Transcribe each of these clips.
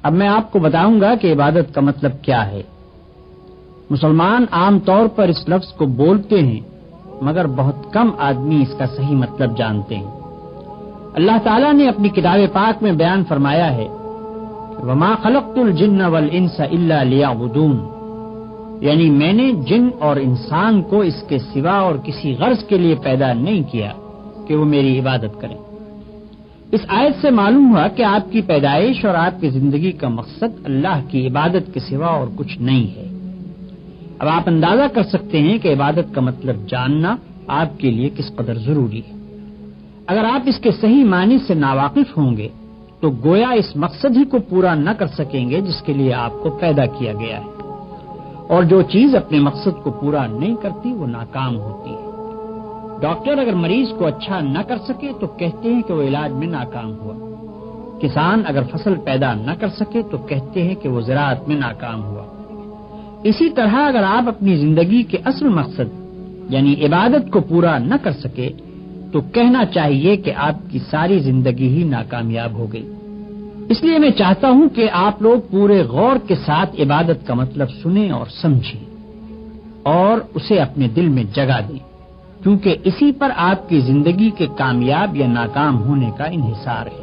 اب میں آپ کو بتاؤں گا کہ عبادت کا مطلب کیا ہے۔ مسلمان عام طور پر اس لفظ کو بولتے ہیں، مگر بہت کم آدمی اس کا صحیح مطلب جانتے ہیں۔ اللہ تعالیٰ نے اپنی کتاب پاک میں بیان فرمایا ہے وَمَا خَلَقْتُ الْجِنَّ وَالْإِنسَ إِلَّا لِيَعْبُدُونَ، یعنی میں نے جن اور انسان کو اس کے سوا اور کسی غرض کے لیے پیدا نہیں کیا کہ وہ میری عبادت کریں۔ اس آیت سے معلوم ہوا کہ آپ کی پیدائش اور آپ کی زندگی کا مقصد اللہ کی عبادت کے سوا اور کچھ نہیں ہے۔ اب آپ اندازہ کر سکتے ہیں کہ عبادت کا مطلب جاننا آپ کے لیے کس قدر ضروری ہے۔ اگر آپ اس کے صحیح معنی سے ناواقف ہوں گے تو گویا اس مقصد ہی کو پورا نہ کر سکیں گے جس کے لیے آپ کو پیدا کیا گیا ہے، اور جو چیز اپنے مقصد کو پورا نہیں کرتی وہ ناکام ہوتی ہے۔ ڈاکٹر اگر مریض کو اچھا نہ کر سکے تو کہتے ہیں کہ وہ علاج میں ناکام ہوا۔ کسان اگر فصل پیدا نہ کر سکے تو کہتے ہیں کہ وہ زراعت میں ناکام ہوا۔ اسی طرح اگر آپ اپنی زندگی کے اصل مقصد یعنی عبادت کو پورا نہ کر سکے تو کہنا چاہیے کہ آپ کی ساری زندگی ہی ناکامیاب ہو گئی۔ اس لیے میں چاہتا ہوں کہ آپ لوگ پورے غور کے ساتھ عبادت کا مطلب سنیں اور سمجھیں اور اسے اپنے دل میں جگہ دیں، کیونکہ اسی پر آپ کی زندگی کے کامیاب یا ناکام ہونے کا انحصار ہے۔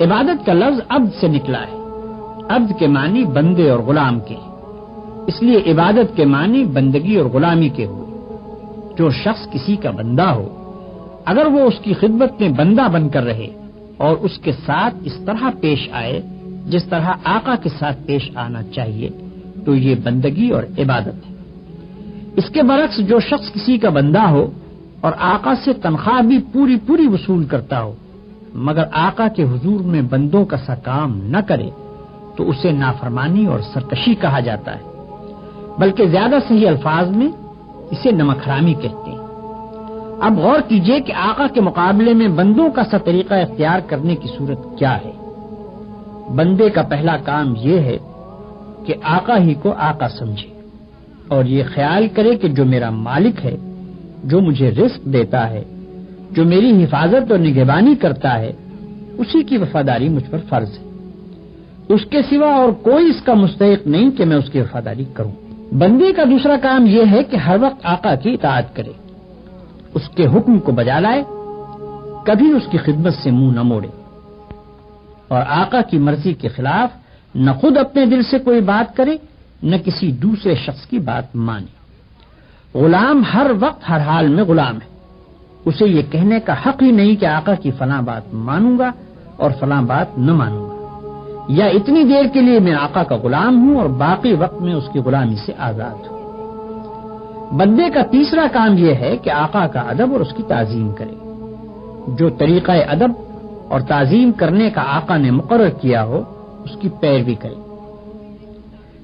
عبادت کا لفظ عبد سے نکلا ہے۔ عبد کے معنی بندے اور غلام کے، اس لیے عبادت کے معنی بندگی اور غلامی کے ہوئے۔ جو شخص کسی کا بندہ ہو، اگر وہ اس کی خدمت میں بندہ بن کر رہے اور اس کے ساتھ اس طرح پیش آئے جس طرح آقا کے ساتھ پیش آنا چاہیے تو یہ بندگی اور عبادت ہے۔ اس کے برعکس جو شخص کسی کا بندہ ہو اور آقا سے تنخواہ بھی پوری وصول کرتا ہو مگر آقا کے حضور میں بندوں کا سا کام نہ کرے تو اسے نافرمانی اور سرکشی کہا جاتا ہے، بلکہ زیادہ صحیح الفاظ میں اسے نمک حرامی کہتے ہیں۔ اب غور کیجئے کہ آقا کے مقابلے میں بندوں کا سا طریقہ اختیار کرنے کی صورت کیا ہے۔ بندے کا پہلا کام یہ ہے کہ آقا ہی کو آقا سمجھے اور یہ خیال کرے کہ جو میرا مالک ہے، جو مجھے رزق دیتا ہے، جو میری حفاظت اور نگہبانی کرتا ہے، اسی کی وفاداری مجھ پر فرض ہے۔ اس کے سوا اور کوئی اس کا مستحق نہیں کہ میں اس کی وفاداری کروں۔ بندے کا دوسرا کام یہ ہے کہ ہر وقت آقا کی اطاعت کرے، اس کے حکم کو بجا لائے، کبھی اس کی خدمت سے منہ نہ موڑے اور آقا کی مرضی کے خلاف نہ خود اپنے دل سے کوئی بات کرے نہ کسی دوسرے شخص کی بات مانے۔ غلام ہر وقت ہر حال میں غلام ہے، اسے یہ کہنے کا حق ہی نہیں کہ آقا کی فلاں بات مانوں گا اور فلاں بات نہ مانوں گا، یا اتنی دیر کے لیے میں آقا کا غلام ہوں اور باقی وقت میں اس کی غلامی سے آزاد ہوں۔ بندے کا تیسرا کام یہ ہے کہ آقا کا ادب اور اس کی تعظیم کرے۔ جو طریقہ ادب اور تعظیم کرنے کا آقا نے مقرر کیا ہو اس کی پیروی کرے۔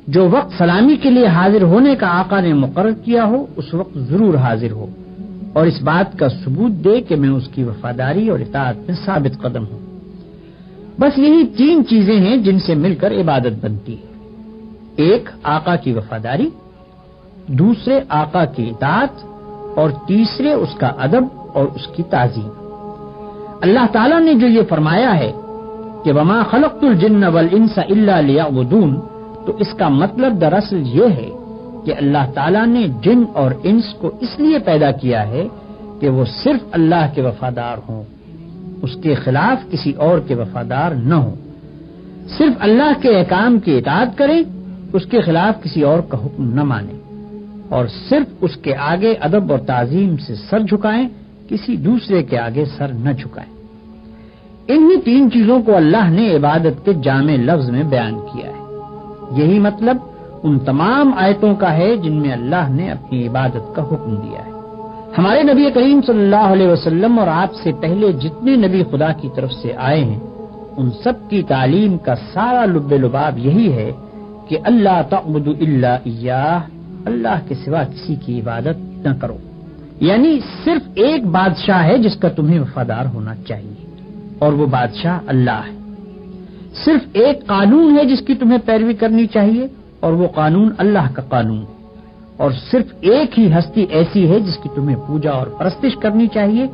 جو وقت سلامی کے لیے حاضر ہونے کا آقا نے مقرر کیا ہو اس وقت ضرور حاضر ہو اور اس بات کا ثبوت دے کہ میں اس کی وفاداری اور اطاعت میں ثابت قدم ہوں۔ بس یہی تین چیزیں ہیں جن سے مل کر عبادت بنتی ہے۔ ایک آقا کی وفاداری، دوسرے آقا کی اطاعت اور تیسرے اس کا ادب اور اس کی تعظیم۔ اللہ تعالیٰ نے جو یہ فرمایا ہے کہ وما خلقت الجن والانس الا لیعبدون، تو اس کا مطلب دراصل یہ ہے کہ اللہ تعالیٰ نے جن اور انس کو اس لیے پیدا کیا ہے کہ وہ صرف اللہ کے وفادار ہوں، اس کے خلاف کسی اور کے وفادار نہ ہوں، صرف اللہ کے احکام کی اطاعت کریں، اس کے خلاف کسی اور کا حکم نہ مانیں اور صرف اس کے آگے ادب اور تعظیم سے سر جھکائیں، کسی دوسرے کے آگے سر نہ جھکائیں۔ انہی تین چیزوں کو اللہ نے عبادت کے جامع لفظ میں بیان کیا ہے۔ یہی مطلب ان تمام آیتوں کا ہے جن میں اللہ نے اپنی عبادت کا حکم دیا ہے۔ ہمارے نبی کریم صلی اللہ علیہ وسلم اور آپ سے پہلے جتنے نبی خدا کی طرف سے آئے ہیں ان سب کی تعلیم کا سارا لب لباب یہی ہے کہ اللہ تعبدوا الا ایاہ، اللہ کے سوا کسی کی عبادت نہ کرو، یعنی صرف ایک بادشاہ ہے جس کا تمہیں وفادار ہونا چاہیے اور وہ بادشاہ اللہ ہے۔ صرف ایک قانون ہے جس کی تمہیں پیروی کرنی چاہیے اور وہ قانون اللہ کا قانون ہے، اور صرف ایک ہی ہستی ایسی ہے جس کی تمہیں پوجا اور پرستش کرنی چاہیے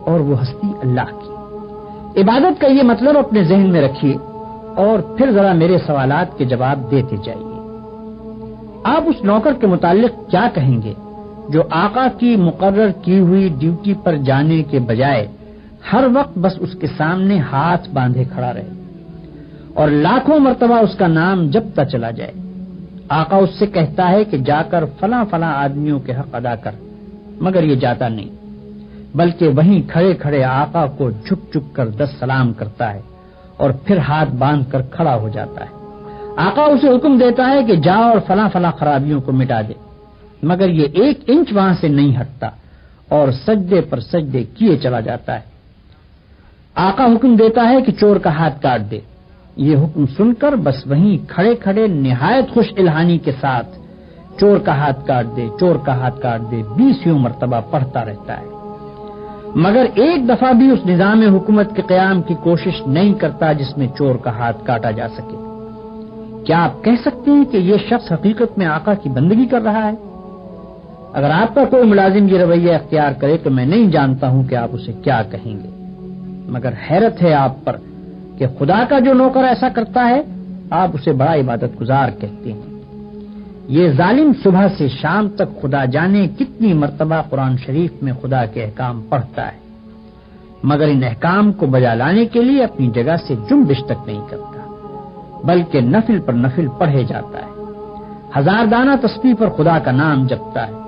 اور وہ ہستی اللہ کی۔ عبادت کا یہ مطلب اپنے ذہن میں رکھیے۔ اور پھر ذرا میرے سوالات کے جواب دیتے جائیے۔ آپ اس نوکر کے متعلق کیا کہیں گے جو آقا کی مقرر کی ہوئی ڈیوٹی پر جانے کے بجائے ہر وقت بس اس کے سامنے ہاتھ باندھے کھڑا رہے اور لاکھوں مرتبہ اس کا نام جپتا چلا جائے؟ آقا اس سے کہتا ہے کہ جا کر فلاں فلاں آدمیوں کے حق ادا کر، مگر یہ جاتا نہیں، بلکہ وہیں کھڑے کھڑے آقا کو جھک جھک کر 10 سلام کرتا ہے اور پھر ہاتھ باندھ کر کھڑا ہو جاتا ہے۔ آقا اسے حکم دیتا ہے کہ جا اور فلاں فلاں خرابیوں کو مٹا دے، مگر یہ 1 انچ وہاں سے نہیں ہٹتا اور سجدے پر سجدے کیے چلا جاتا ہے۔ آقا حکم دیتا ہے کہ چور کا ہاتھ کاٹ دے، یہ حکم سن کر بس وہیں کھڑے کھڑے نہایت خوش الہانی کے ساتھ چور کا ہاتھ کاٹ دے، چور کا ہاتھ کاٹ دے 20 مرتبہ پڑھتا رہتا ہے، مگر ایک دفعہ بھی اس نظام حکومت کے قیام کی کوشش نہیں کرتا جس میں چور کا ہاتھ کاٹا جا سکے۔ کیا آپ کہہ سکتے ہیں کہ یہ شخص حقیقت میں آقا کی بندگی کر رہا ہے؟ اگر آپ کا کوئی ملازم یہ رویہ اختیار کرے تو میں نہیں جانتا ہوں کہ آپ اسے کیا کہیں گے، مگر حیرت ہے آپ پر کہ خدا کا جو نوکر ایسا کرتا ہے آپ اسے بڑا عبادت گزار کہتے ہیں۔ یہ ظالم صبح سے شام تک خدا جانے کتنی مرتبہ قرآن شریف میں خدا کے احکام پڑھتا ہے، مگر ان احکام کو بجا لانے کے لیے اپنی جگہ سے جنبش تک نہیں کرتا، بلکہ نفل پر نفل پڑھے جاتا ہے، 1000 دانہ تسبیح پر خدا کا نام جپتا ہے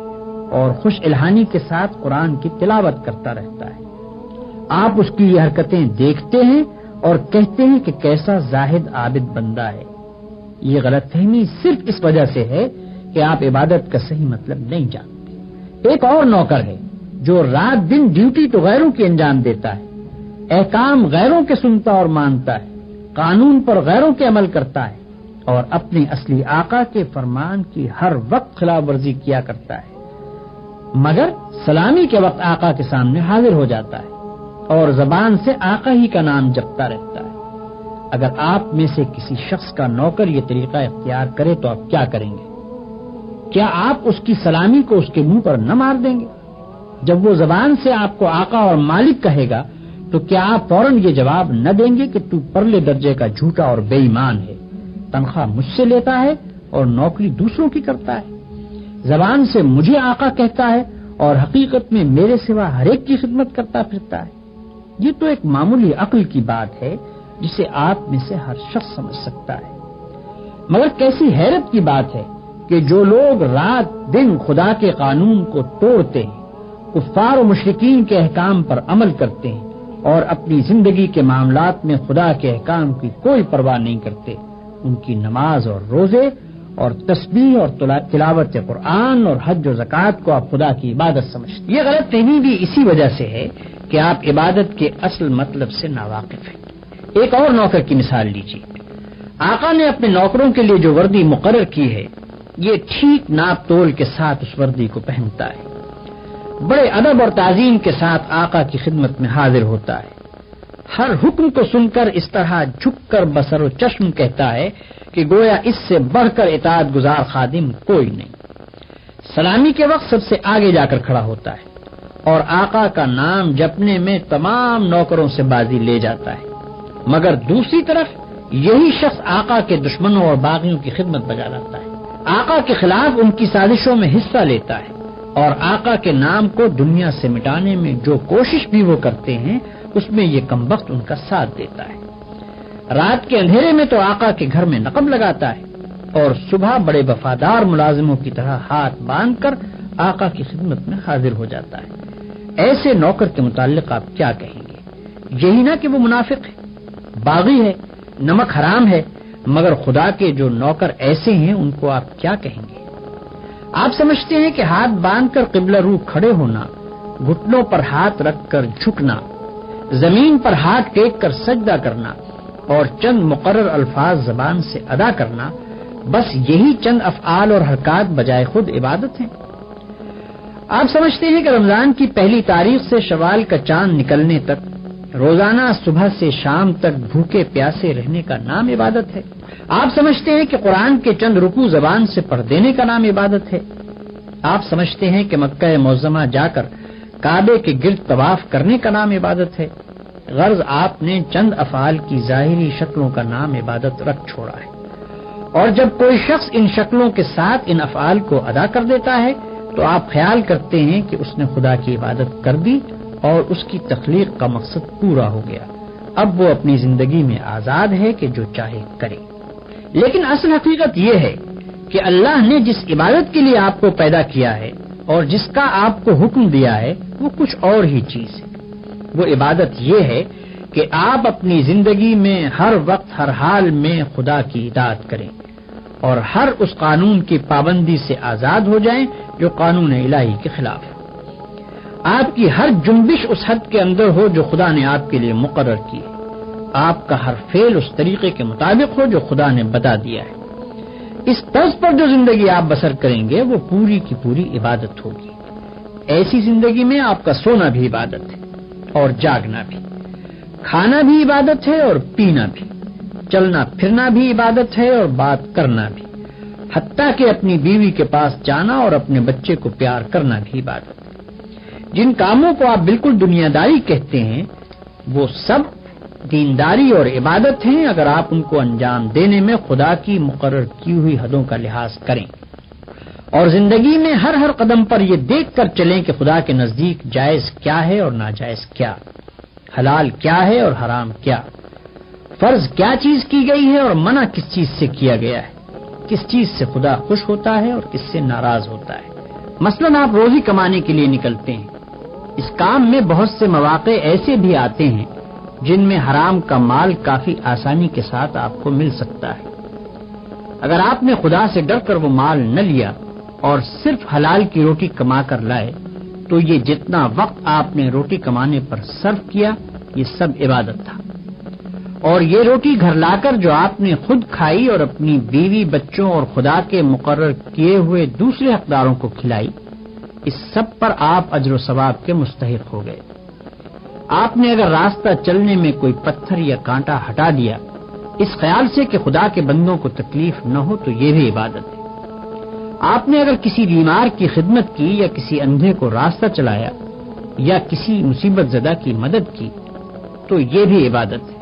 اور خوش الہانی کے ساتھ قرآن کی تلاوت کرتا رہتا ہے۔ آپ اس کی یہ حرکتیں دیکھتے ہیں اور کہتے ہیں کہ کیسا زاہد عابد بندہ ہے۔ یہ غلط فہمی صرف اس وجہ سے ہے کہ آپ عبادت کا صحیح مطلب نہیں جانتے۔ ایک اور نوکر ہے جو رات دن ڈیوٹی تو غیروں کی انجام دیتا ہے، احکام غیروں کے سنتا اور مانتا ہے، قانون پر غیروں کے عمل کرتا ہے اور اپنے اصلی آقا کے فرمان کی ہر وقت خلاف ورزی کیا کرتا ہے، مگر سلامی کے وقت آقا کے سامنے حاضر ہو جاتا ہے اور زبان سے آقا ہی کا نام جپتا رہتا ہے۔ اگر آپ میں سے کسی شخص کا نوکر یہ طریقہ اختیار کرے تو آپ کیا کریں گے؟ کیا آپ اس کی سلامی کو اس کے منہ پر نہ مار دیں گے؟ جب وہ زبان سے آپ کو آقا اور مالک کہے گا تو کیا آپ فوراً یہ جواب نہ دیں گے کہ تو پرلے درجے کا جھوٹا اور بے ایمان ہے، تنخواہ مجھ سے لیتا ہے اور نوکری دوسروں کی کرتا ہے، زبان سے مجھے آقا کہتا ہے اور حقیقت میں میرے سوا ہر ایک کی خدمت کرتا پھرتا ہے؟ یہ تو ایک معمولی عقل کی بات ہے جسے آپ میں سے ہر شخص سمجھ سکتا ہے، مگر کیسی حیرت کی بات ہے کہ جو لوگ رات دن خدا کے قانون کو توڑتے ہیں، کفار و مشرکین کے احکام پر عمل کرتے ہیں اور اپنی زندگی کے معاملات میں خدا کے احکام کی کوئی پرواہ نہیں کرتے، ان کی نماز اور روزے اور تسبیح اور تلاوت قرآن اور حج و زکوٰۃ کو آپ خدا کی عبادت سمجھتے ہیں۔ یہ غلط فہمی بھی اسی وجہ سے ہے کہ آپ عبادت کے اصل مطلب سے ناواقف ہیں۔ ایک اور نوکر کی مثال لیجیے۔ آقا نے اپنے نوکروں کے لیے جو وردی مقرر کی ہے یہ ٹھیک ناپ تول کے ساتھ اس وردی کو پہنتا ہے، بڑے ادب اور تعظیم کے ساتھ آقا کی خدمت میں حاضر ہوتا ہے، ہر حکم کو سن کر اس طرح جھک کر بصر و چشم کہتا ہے کہ گویا اس سے بڑھ کر اطاعت گزار خادم کوئی نہیں، سلامی کے وقت سب سے آگے جا کر کھڑا ہوتا ہے اور آقا کا نام جپنے میں تمام نوکروں سے بازی لے جاتا ہے، مگر دوسری طرف یہی شخص آقا کے دشمنوں اور باغیوں کی خدمت بجا لاتا ہے، آقا کے خلاف ان کی سازشوں میں حصہ لیتا ہے اور آقا کے نام کو دنیا سے مٹانے میں جو کوشش بھی وہ کرتے ہیں اس میں یہ کمبخت ان کا ساتھ دیتا ہے، رات کے اندھیرے میں تو آقا کے گھر میں نقب لگاتا ہے اور صبح بڑے وفادار ملازموں کی طرح ہاتھ باندھ کر آقا کی خدمت میں حاضر ہو جاتا ہے۔ ایسے نوکر کے متعلق آپ کیا کہیں گے؟ یہی نہ کہ وہ منافق ہے، باغی ہے، نمک حرام ہے، مگر خدا کے جو نوکر ایسے ہیں ان کو آپ کیا کہیں گے؟ آپ سمجھتے ہیں کہ ہاتھ باندھ کر قبلہ رو کھڑے ہونا، گھٹنوں پر ہاتھ رکھ کر جھکنا، زمین پر ہاتھ ٹیک کر سجدہ کرنا اور چند مقرر الفاظ زبان سے ادا کرنا، بس یہی چند افعال اور حرکات بجائے خود عبادت ہیں؟ آپ سمجھتے ہیں کہ رمضان کی پہلی تاریخ سے شوال کا چاند نکلنے تک روزانہ صبح سے شام تک بھوکے پیاسے رہنے کا نام عبادت ہے؟ آپ سمجھتے ہیں کہ قرآن کے چند رکوع زبان سے پڑھ دینے کا نام عبادت ہے؟ آپ سمجھتے ہیں کہ مکہ معظمہ جا کر کعبے کے گرد طواف کرنے کا نام عبادت ہے؟ غرض آپ نے چند افعال کی ظاہری شکلوں کا نام عبادت رکھ چھوڑا ہے، اور جب کوئی شخص ان شکلوں کے ساتھ ان افعال کو ادا کر دیتا ہے تو آپ خیال کرتے ہیں کہ اس نے خدا کی عبادت کر دی اور اس کی تخلیق کا مقصد پورا ہو گیا، اب وہ اپنی زندگی میں آزاد ہے کہ جو چاہے کرے۔ لیکن اصل حقیقت یہ ہے کہ اللہ نے جس عبادت کے لیے آپ کو پیدا کیا ہے اور جس کا آپ کو حکم دیا ہے وہ کچھ اور ہی چیز ہے۔ وہ عبادت یہ ہے کہ آپ اپنی زندگی میں ہر وقت ہر حال میں خدا کی اطاعت کریں اور ہر اس قانون کی پابندی سے آزاد ہو جائیں جو قانون الہی کے خلاف ہے۔ آپ کی ہر جنبش اس حد کے اندر ہو جو خدا نے آپ کے لیے مقرر کی ہے، آپ کا ہر فعل اس طریقے کے مطابق ہو جو خدا نے بتا دیا ہے۔ اس طرز پر جو زندگی آپ بسر کریں گے وہ پوری کی پوری عبادت ہوگی۔ ایسی زندگی میں آپ کا سونا بھی عبادت ہے اور جاگنا بھی، کھانا بھی عبادت ہے اور پینا بھی، چلنا پھرنا بھی عبادت ہے اور بات کرنا بھی، حتیٰ کہ اپنی بیوی کے پاس جانا اور اپنے بچے کو پیار کرنا بھی عبادت ہے۔ جن کاموں کو آپ بالکل دنیا داری کہتے ہیں وہ سب دینداری اور عبادت ہیں اگر آپ ان کو انجام دینے میں خدا کی مقرر کی ہوئی حدوں کا لحاظ کریں اور زندگی میں ہر ہر قدم پر یہ دیکھ کر چلیں کہ خدا کے نزدیک جائز کیا ہے اور ناجائز کیا، حلال کیا ہے اور حرام کیا، فرض کیا چیز کی گئی ہے اور منع کس چیز سے کیا گیا ہے، کس چیز سے خدا خوش ہوتا ہے اور کس سے ناراض ہوتا ہے۔ مثلاً آپ روزی کمانے کے لیے نکلتے ہیں، اس کام میں بہت سے مواقع ایسے بھی آتے ہیں جن میں حرام کا مال کافی آسانی کے ساتھ آپ کو مل سکتا ہے۔ اگر آپ نے خدا سے ڈر کر وہ مال نہ لیا اور صرف حلال کی روٹی کما کر لائے تو یہ جتنا وقت آپ نے روٹی کمانے پر صرف کیا یہ سب عبادت تھا، اور یہ روٹی گھر لا کر جو آپ نے خود کھائی اور اپنی بیوی بچوں اور خدا کے مقرر کیے ہوئے دوسرے حقداروں کو کھلائی، اس سب پر آپ اجر و ثواب کے مستحق ہو گئے۔ آپ نے اگر راستہ چلنے میں کوئی پتھر یا کانٹا ہٹا دیا اس خیال سے کہ خدا کے بندوں کو تکلیف نہ ہو تو یہ بھی عبادت ہے۔ آپ نے اگر کسی بیمار کی خدمت کی یا کسی اندھے کو راستہ چلایا یا کسی مصیبت زدہ کی مدد کی تو یہ بھی عبادت ہے۔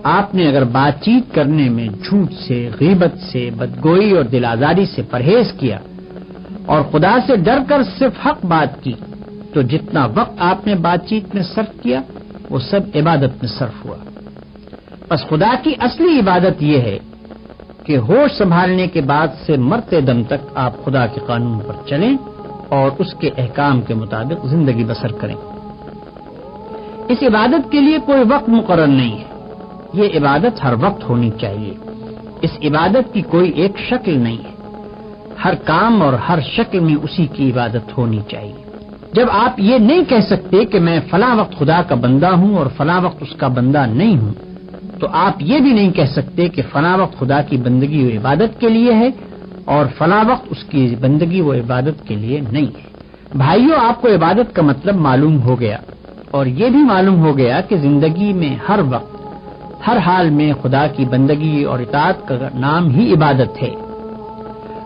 آپ نے اگر بات چیت کرنے میں جھوٹ سے، غیبت سے، بدگوئی اور دل آزاری سے پرہیز کیا اور خدا سے ڈر کر صرف حق بات کی تو جتنا وقت آپ نے بات چیت میں صرف کیا وہ سب عبادت میں صرف ہوا۔ بس خدا کی اصلی عبادت یہ ہے کہ ہوش سنبھالنے کے بعد سے مرتے دم تک آپ خدا کے قانون پر چلیں اور اس کے احکام کے مطابق زندگی بسر کریں۔ اس عبادت کے لیے کوئی وقت مقرر نہیں ہے، یہ عبادت ہر وقت ہونی چاہیے۔ اس عبادت کی کوئی ایک شکل نہیں ہے، ہر کام اور ہر شکل میں اسی کی عبادت ہونی چاہیے۔ جب آپ یہ نہیں کہہ سکتے کہ میں فلاں وقت خدا کا بندہ ہوں اور فلاں وقت اس کا بندہ نہیں ہوں تو آپ یہ بھی نہیں کہہ سکتے کہ فلاں وقت خدا کی بندگی و عبادت کے لیے ہے اور فلاں وقت اس کی بندگی و عبادت کے لیے نہیں ہے۔ بھائیو، آپ کو عبادت کا مطلب معلوم ہو گیا اور یہ بھی معلوم ہو گیا کہ زندگی میں ہر وقت ہر حال میں خدا کی بندگی اور اطاعت کا نام ہی عبادت ہے۔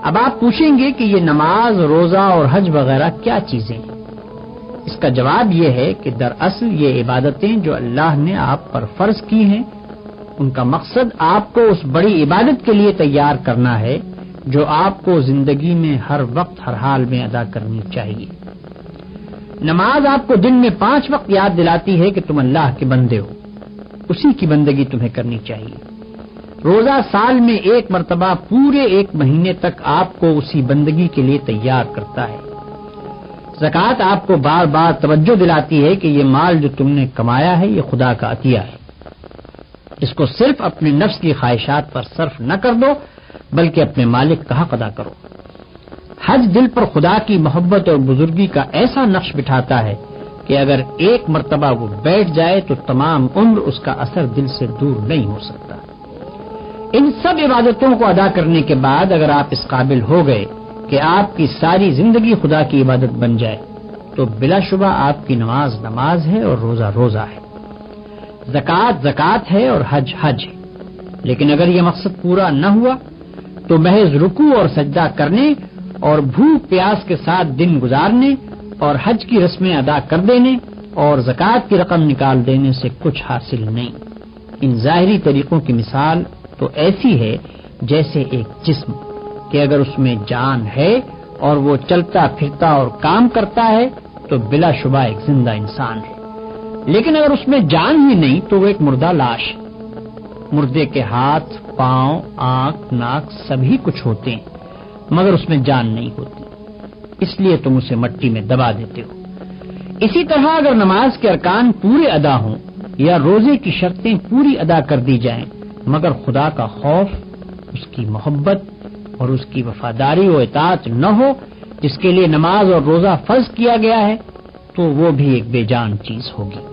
اب آپ پوچھیں گے کہ یہ نماز، روزہ اور حج وغیرہ کیا چیزیں ہیں؟ اس کا جواب یہ ہے کہ دراصل یہ عبادتیں جو اللہ نے آپ پر فرض کی ہیں ان کا مقصد آپ کو اس بڑی عبادت کے لیے تیار کرنا ہے جو آپ کو زندگی میں ہر وقت ہر حال میں ادا کرنی چاہیے۔ نماز آپ کو دن میں 5 وقت یاد دلاتی ہے کہ تم اللہ کے بندے ہو، اسی کی بندگی تمہیں کرنی چاہیے۔ روزہ سال میں 1 مرتبہ پورے 1 مہینے تک آپ کو اسی بندگی کے لیے تیار کرتا ہے۔ زکوٰۃ آپ کو بار بار توجہ دلاتی ہے کہ یہ مال جو تم نے کمایا ہے یہ خدا کا عطیہ ہے، اس کو صرف اپنے نفس کی خواہشات پر صرف نہ کر دو بلکہ اپنے مالک کا حق ادا کرو۔ حج دل پر خدا کی محبت اور بزرگی کا ایسا نقش بٹھاتا ہے کہ اگر 1 مرتبہ وہ بیٹھ جائے تو تمام عمر اس کا اثر دل سے دور نہیں ہو سکتا۔ ان سب عبادتوں کو ادا کرنے کے بعد اگر آپ اس قابل ہو گئے کہ آپ کی ساری زندگی خدا کی عبادت بن جائے تو بلا شبہ آپ کی نماز نماز ہے اور روزہ روزہ ہے، زکوٰۃ زکوٰۃ ہے اور حج حج ہے۔ لیکن اگر یہ مقصد پورا نہ ہوا تو محض رکوع اور سجدہ کرنے اور بھوک پیاس کے ساتھ دن گزارنے اور حج کی رسمیں ادا کر دینے اور زکوٰۃ کی رقم نکال دینے سے کچھ حاصل نہیں۔ ان ظاہری طریقوں کی مثال تو ایسی ہے جیسے ایک جسم کہ اگر اس میں جان ہے اور وہ چلتا پھرتا اور کام کرتا ہے تو بلا شبہ ایک زندہ انسان ہے، لیکن اگر اس میں جان ہی نہیں تو وہ ایک مردہ لاش ہے۔ مردے کے ہاتھ، پاؤں، آنکھ، ناک سبھی کچھ ہوتے ہیں مگر اس میں جان نہیں ہوتی، اس لیے تم اسے مٹی میں دبا دیتے ہو۔ اسی طرح اگر نماز کے ارکان پورے ادا ہوں یا روزے کی شرطیں پوری ادا کر دی جائیں مگر خدا کا خوف، اس کی محبت اور اس کی وفاداری و اطاعت نہ ہو جس کے لیے نماز اور روزہ فرض کیا گیا ہے، تو وہ بھی ایک بے جان چیز ہوگی۔